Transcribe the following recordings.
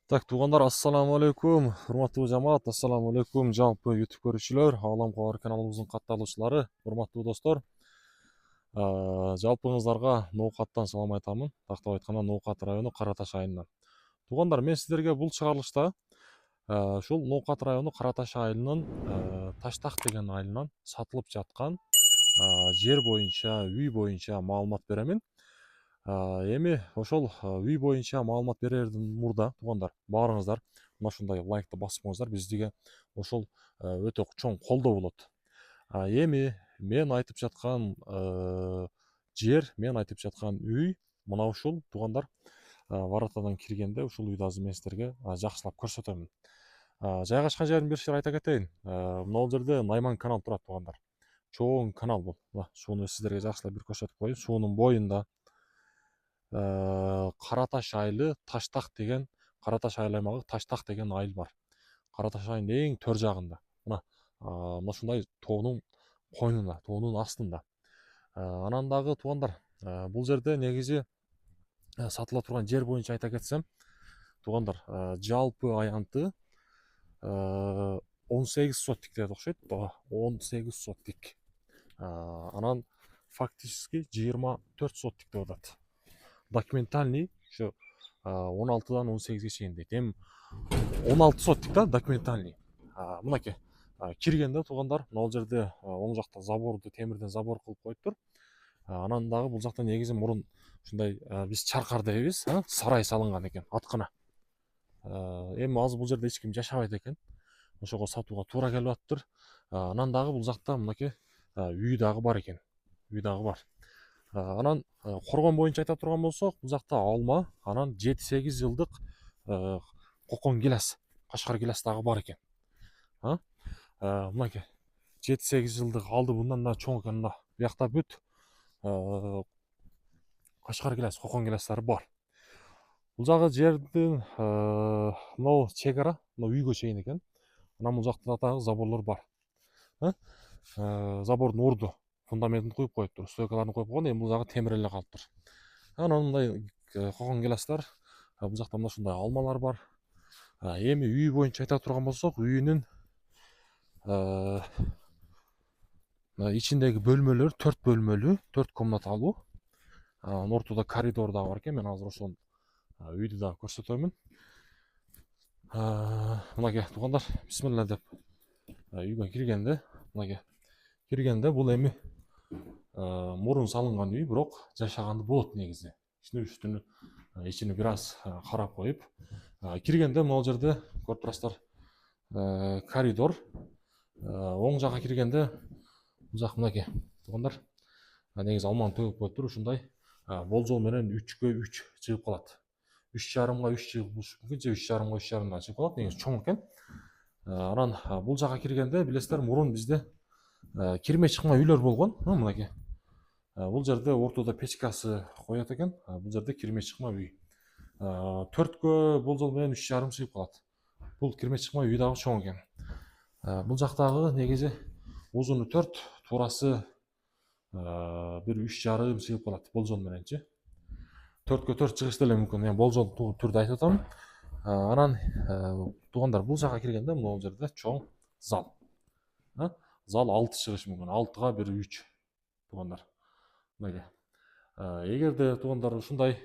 Так, туугандар, ассаламу алейкум. Урматтуу жамаат, ассаламу алейкум. Жалпы YouTube көрүүчүлөр, Аалам Кабар каналыбыздын катталуучулары, урматтуу достор. Жалпыңыздарга Ноокаттан салам айтамын. Тактап айтканда Ноокат району Кара Таш айылынан. Туугандар, мен сиздерге бул чыгарылышта ушул Ноокат району Кара Таш айылынын Таштак деген айылынан сатылып жаткан жер боюнча, үй боюнча маалымат беремин. Эми ошол үй боюнча маалымат берердин мурда туугандар, баарыңыздар мына ушундай лайкты басып коюңуздар. Бизге ошол өтө чоң колдоо болот. Эми мен айтып жаткан жер, мен айтып жаткан үй мына ушул туугандар. Воротадан киргенде ушул үйдү азыр мен сиздерге жакшылап көрсөтөмүн. Жайгашкан жерин бир шер айта кетейин. Могул жерде Найман канал турат туугандар. Чоң канал бул. Сууну сиздерге жакшылап бир көрсөтүп коеюн. Суунун боюнда Кара Таш айылы, Таштак деген, Кара Таш айыл аймагы Таштак деген айыл бар. Кара Таш айылынын эң төр жагында. Мына ушундай тоонун койнунда, тоонун астында. Анан дагы туугандар, бул жерде негизи сатыла турган жер боюнча айта кетсем, туугандар, жалпы аянты 18 сотик деп окшойт. 18 сотик. Анан фактически 24 сотик деп атат. Документальный ошо 16дан 18ге чейин дейт. Эми 16 сотик да документальный. Мынакей киргенде туугандар, могул жерде оң жакта заборду темирден забор кылып коюптур. Анан дагы бул жакта негизи мурун ушундай биз чаркар дейбиз, сарай салынган экен, аткына. Эми азыр бул жерде эч ким жашабайт экен. Ошого сатууга туура келип атыптыр. Анан дагы бул жакта мынакей үй дагы бар экен. Үй дагы бар. Анан коргон боюнча айта турган болсок, бул жакта алма, анан 7-8 жылдык кокон гилас, кашкар гилас дагы бар экен. Мынакей 7-8 жылдык алды, bundan да чоң экен. Мына биякта бүт кашкар гилас, кокон гиластары бар. Бул жагы жердин могу чек ара, мына үйгө чейин экен. Анан бул жакта дагы заборлор бар. Забордун орду фундаментин куюп коюптур, стойкаларын коюп койгон. Эми бул жагы темир эле калыптыр. Анан мындай кокон гиластар, бул жакта мына ушундай алмалар бар. Эми үй боюнча айта турган болсок, үйүнүн ичиндеги бөлмөлөр 4 бөлмөлүү, 4 комнаталуу. Ортодо коридор дагы бар экен. Мен азыр ошол үйдү дагы көрсөтөмүн. Мынакей туугандар, бисмилла деп үйгө киргенде, мынакей киргенде бул эми мурун салынган үй, бирок жашаганды болот негизи. Үстүнү ичини бир аз карап коюп киргенде могул жерде көрүп турасыздар, коридор. Оң жакка киргенде бул жак мынакей туугандар, негизи алманы төгүп коюптур. Ушундай болжол менен 3/3 чыгып калат. 3,5 чыгып мүмкүн, же 3,5 чыгып калат. Негизи чоң экен. Анан бул жака киргенде билесиздер, мурун бизде кирме чыкма үйлөр болгон. Мынакей бул жерде ортодо печкасы коет экен. Бул жерде кирме чыкма үй. 4кө болжол менен 3,5 чыгып калат. Бул кирме чыкма үй дагы чоң экен. Бул жактагы негизи узуну 4, туурасы бир 3,5 чыгып калат болжол мененчи. 4кө 4 чыгышы деле мүмкүн. Эми болжол түрдө айтып атам. Анан туугандар, бул жака киргенде могул жерде чоң зал. Зал 6 чыгышы мүмкүн. 6га 1/3 туугандар. Мынакей. Эгерде туугандар ушундай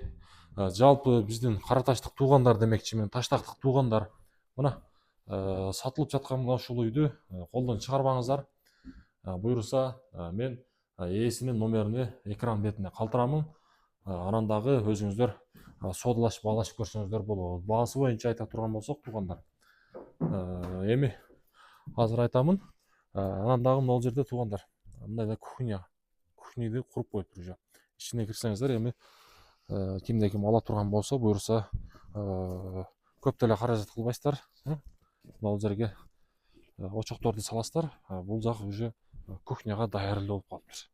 жалпы биздин Кара Таштык туугандар демекчимин, Таштактык туугандар мына сатылып жаткан мына ушул үйдү колдон чыгарбаңыздар. Буюрса мен ээсинин номерини экран бетине калтырамын. Анан дагы өзүңүздөр содалашып алышып көрсөңүздөр болот. Баасы боюнча айта турган болсок туугандар, эми азыр айтамын. Анан дагы могул жерде туугандар, мындай да кухняды куруп коюптур уже. Ичине кирсеңиздер, эми кимде ким ала турган болсо, буюрса көп деле каражат кылбайсыздар. Могул жерге очокторду саласыздар. Бул жак уже кухняга даярдуу болуп калыптыр.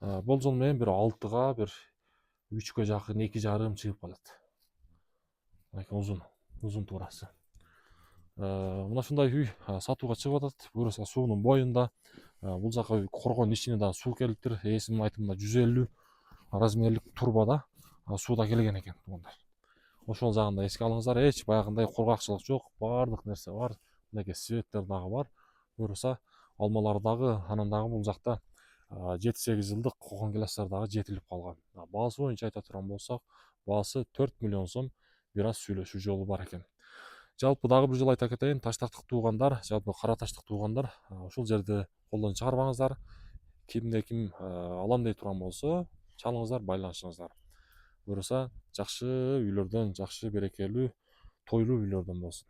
Болжол менен бир 6га, бир 3кө жакын, 2,5 чыгып калат. Узун туурасы. Мына ушундай үй сатууга чыгып атат. Буюрса суунун боюнда. Бул жака коргонун ичине да суу келиптир. Ээсинин айтымында 150 размерлик турбада суу да келген экен туугандар. ошол жагында эске алыңыздар. Эч баягындай кургакчылык жок, баардык нерсе бар. Мынакей светтер дагы бар. Буюрса алмалар дагы, анан дагы бул жакта 7-8 жылдык кокон гиластар дагы жетилип калган. Баасы боюнча айта турган болсок, баасы 4 миллион сом бир аз сүйлөшүү жолу бар экен. Жалпы дагы бир жолу айта кетейин, Таштактык туугандар, жалпы Кара Таштык туугандар, ушул жерди колдон чыгарбаңыздар. Кимде ким алам дей турган болсо, чалыңыздар, байланышыңыздар. Буюрса жакшы үйлөрдөн, жакшы берекелүү, тойлуу үйлөрдөн болсун.